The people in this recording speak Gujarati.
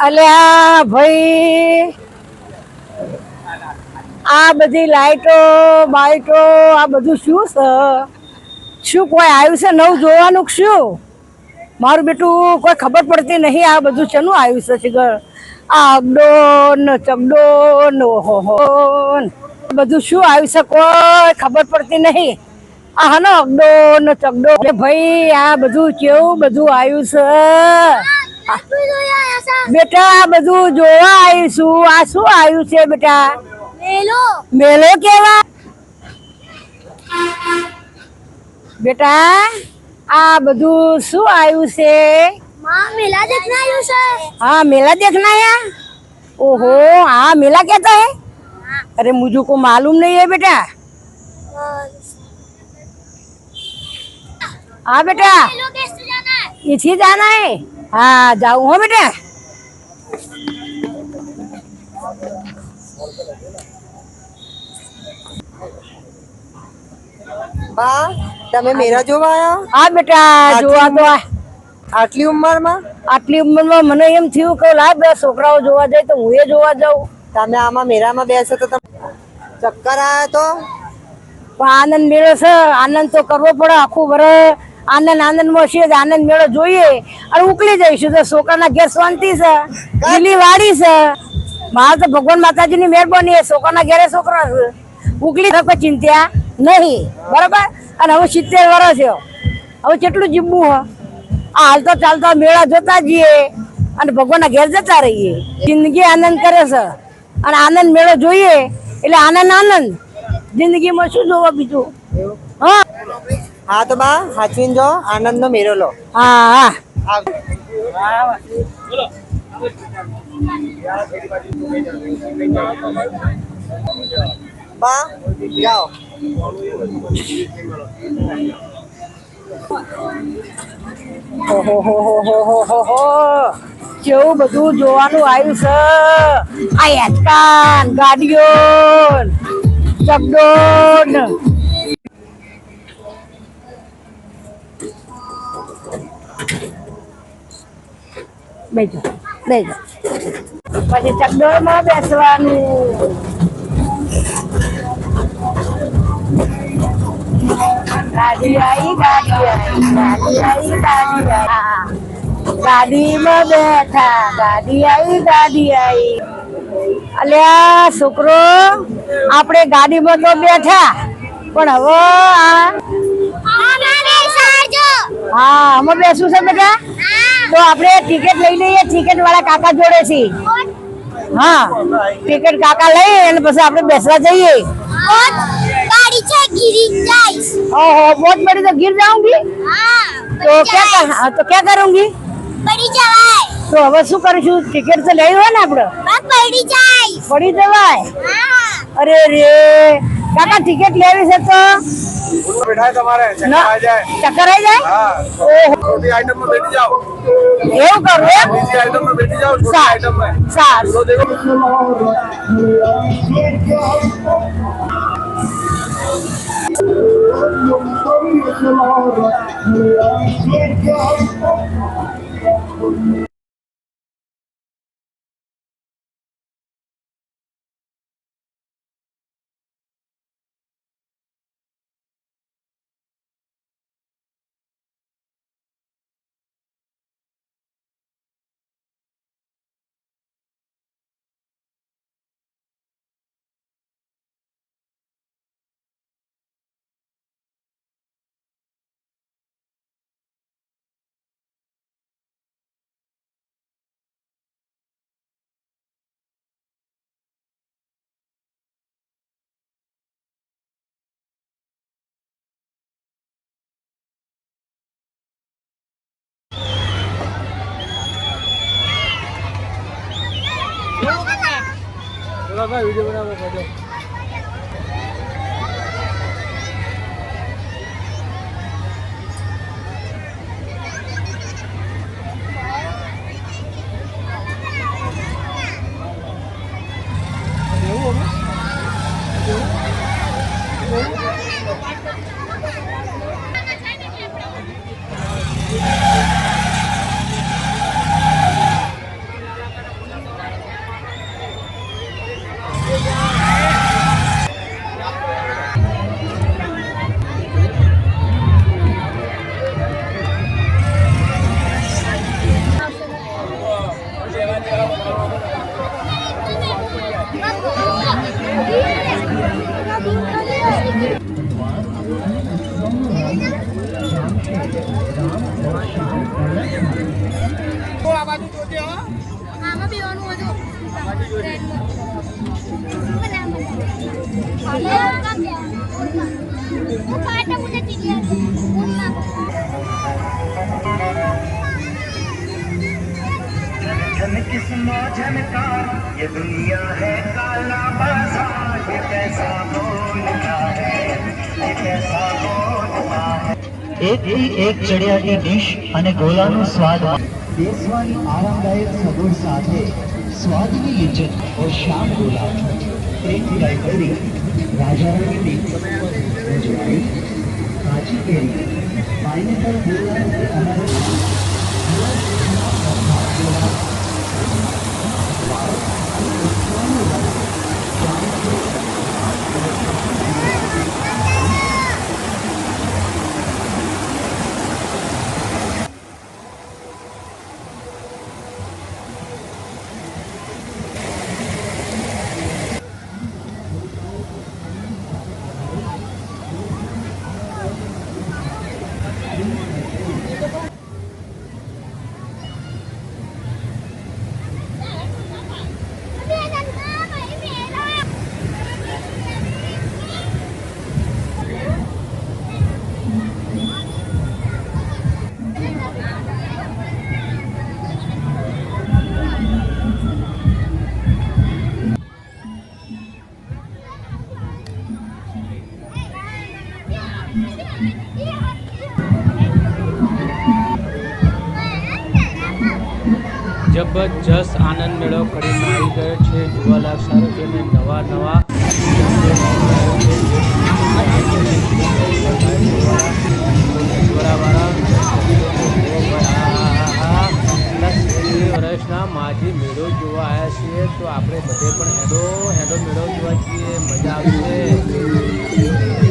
અલ્યા ભાઈ આ બધી લાઈટો બાઈટો આ બધું શું છે? શું કોઈ આવ્યું છે નવું જોવાનું શું? મારું બેટું કોઈ ખબર પડતી નહીં. આ બધું શેનું આવ્યું છે શિખર? આ અગડો ને ચગડો ને ઓહો બધું શું આવ્યું છે કોઈ ખબર પડતી નહીં. આ હનો અગડો ને ચગડો ભાઈ આ બધું કેવું બધું આવ્યું છે બેટા? આ બધું જોવા આવીશું. આ શું આવ્યું છે બેટા? મેલો. મેલો કેવા બેટા? આ બધું શું આવ્યું છે? मेला देखना आयु सर। हाँ मेला देखना है। ओहो हाँ मेला कहता है? अरे मुझे को मालूम नहीं है बेटा। हाँ बेटा इसी जाना है। हाँ जाऊँ हो बेटा। બા તમે મેરા જોવા આયા? હા બેટા જોવા તો આટલી ઉંમરમાં? આટલી ઉંમરમાં મને એમ થયું કે લાય બે છોકરાઓ જોવા જાય તો હું એ જોવા જાઉં. તમે આમાં મેરામાં બેસો તો તમે ચક્કર આયા તો? પણ આનંદ મેળો છે, આનંદ તો કરવો પડે. આખું વર્ષ આનંદમાં છે જ આનંદ મેળો જોઈએ અને ઉકળી જઈશું તો છોકરાના ઘેર શાંતિ છે, લીલી વાડી છે. મારે તો ભગવાન માતાજીની મહેરબાની છે, છોકરાના ઘેરે છોકરા છે, ઉકળી કોઈ ચિંતા નહીં. બરાબર. અને હવે 70 વર્ષ છે, હવે કેટલું જીવવું હ? આ હાલતો ચાલતા મેળા જોતા જઈએ અને ભગવાનના ઘેર જતા રહીએ. જિંદગી આનંદ કરે છે અને આનંદ મેળો જોઈએ એટલે આનંદ જિંદગીમાં શું જોવા બીજું? હા હા તો બા હાચવીને જો, આનંદનો મેળો લો. હા બા જાઓ. કેવું બધું જોવાનું આવ્યું છે. આ હેચકાન ગાડીઓ ચકડોળ બેજો પછી ચકડોળ માં બેસવાનું. ગાડી આવી ગાડીમાં બેઠા. ગાડી આવી. અલ્યા છોકરો આપણે ગાડીમાં તો બેઠા પણ હવે હા અમે બેસું છે બેટા. તો આપણે ટિકિટ લઈ લઈએ. ટિકિટ વાળા કાકા જોડે છે. હા ટિકિટ કાકા લઈ અને પછી આપણે બેસવા જઈએ. गाड़ी से गिरी जाइस। ओहो बहुत बड़ी तो गिर जाऊंगी। तो क्या करूंगी? पड़ी जाए। तो હવે શું કરીશું? ટિકિટ તો લઈ હોય ને આપણે? पड़ी जाए। પડી જવાય? અરે રે કાકા ટિકિટ લેવી છે તો बैठा તમારે ચક્કર આવી જાય. ઓહો छोटी आइटम में बैठ जाओ. એવું કરું એમ? इसी आइटम में बैठ जाओ. छोटी आइटम में સારું. तो देखो वीडियो बना આમાં બેવાનું હતું झनका ये दुनिया है काला बाजार ये कैसा बोलता है ये कैसा बोलता है एक ही एक ચડિયાની ડીશ અને ગોલાનો સ્વાદ બેસવાની આરામદાયક સગવડ સાથે સ્વાદની ઇજ્જત और શામ ગોલા એક લાઇબ્રેરી રાજારાની રજવાડી કાચી કેરી પાઇનેપલ ગોલા અને જબરજસ્ત આનંદ મેળો કરીને આવી ગયો છે જોવાલાયક સારો છે અને નવા નવા વર્ષના માજી મેળો જોવા આવ્યા છીએ તો આપણે બધે પણ હેડો મેળો જોવા છીએ મજા આવશે